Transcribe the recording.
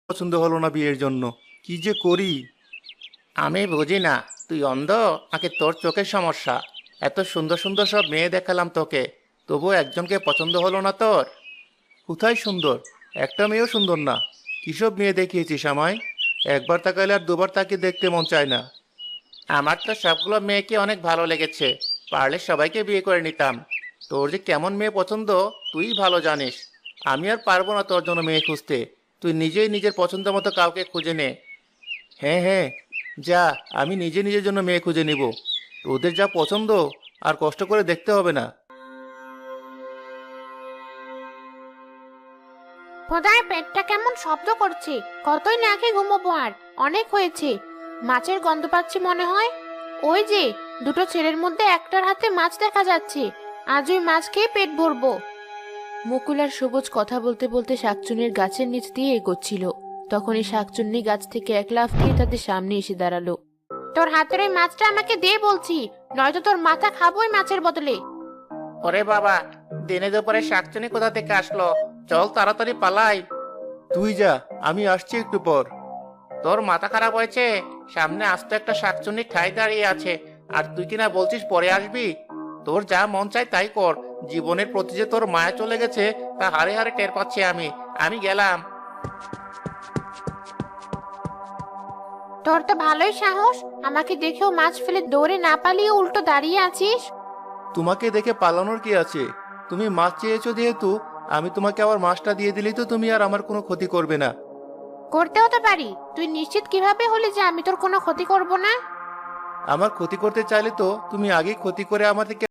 পছন্দ হলো না বিয়ের জন্য। কি যে করি। আমি বুঝি না, তুই অন্ধ নাকি তোর চোখের সমস্যা? এত সুন্দর সুন্দর সব মেয়ে দেখালাম তোকে, তবুও একজনকে পছন্দ হলো না তোর? কোথায় সুন্দর? একটা মেয়েও সুন্দর না। কিসব মেয়ে দেখিয়েছিস আমায়? একবার তাকাইলে আর দুবার তাকিয়ে দেখতে মন চায় না। আমার তো সবগুলো মেয়েকে অনেক ভালো লেগেছে, পারলে সবাইকে বিয়ে করে নিতাম। তোর যে কেমন মেয়ে পছন্দ তুই ভালো জানিস। আমি আর পারবো না তোর জন্য মেয়ে খুঁজতে। তুই নিজেই নিজের পছন্দ মতো কাউকে খুঁজে নে। হ্যাঁ হ্যাঁ, যা, আমি নিজে নিজের জন্য মেয়ে খুঁজে নিব। ওদের যা পছন্দ, আর কষ্ট করে দেখতে হবে না। খোদার পেটটা কেমন শব্দ করছে। কতই না খেয়ে ঘুমোবো, আর অনেক হয়েছে। মাছের গন্ধ পাচ্ছি মনে হয়। ওই যে দুটো ছেলের মধ্যে একটার হাতে মাছ দেখা যাচ্ছে। আজ ওই মাছ খেয়ে পেট ভরবো। মুকুল আর সবুজ কথা বলতে বলতে শাকচুন্নির গাছের নিচ দিয়ে এগোচ্ছিল। তখনই শাকচুন্নি গাছ থেকে এক লাফ দিয়ে তাদের সামনে এসে দাঁড়ালো। তোর হাতের ওই মাছটা আমাকে দে বলছি, নয়তো তোর মাথা খাবো ওই মাছের বদলে। ওরে বাবা, দিনে দুপুরে শাকচুনি কোথা থেকে আসলো? চল তাড়াতাড়ি পালাই। তুই যা, আমি আসছি একটু পর। তোর মাথা খারাপ হয়েছে? সামনে আস্ত একটা শাকচুন্নি ঠাই দাঁড়িয়ে আছে, আর তুই কিনা বলছিস পরে আসবি? তোর যা মন চায় তাই কর। জীবনের প্রতি যে তোর মায়া চলে গেছে তা হারে হারে টের পাচ্ছি আমি। আমি গেলাম। তোর তো ভালোই সাহস, আমাকে দেখেও মাছ ফেলে দৌড়ে না পালিয়ে উল্টো দাঁড়িয়ে আছিস। তোমাকে দেখে পালানোর কি আছে? তুমি মাছ চেয়েছো যেহেতু, আমি তোমাকে আবার মাছটা দিয়ে দিলেই তো তুমি আর আমার কোনো ক্ষতি করবে না। করতেও তো পারি। তুই নিশ্চিত কিভাবে হলি যে আমি তোর কোনো ক্ষতি করব না? আমার ক্ষতি করতে চাইলে তো তুমি আগেই ক্ষতি করে আমার থেকে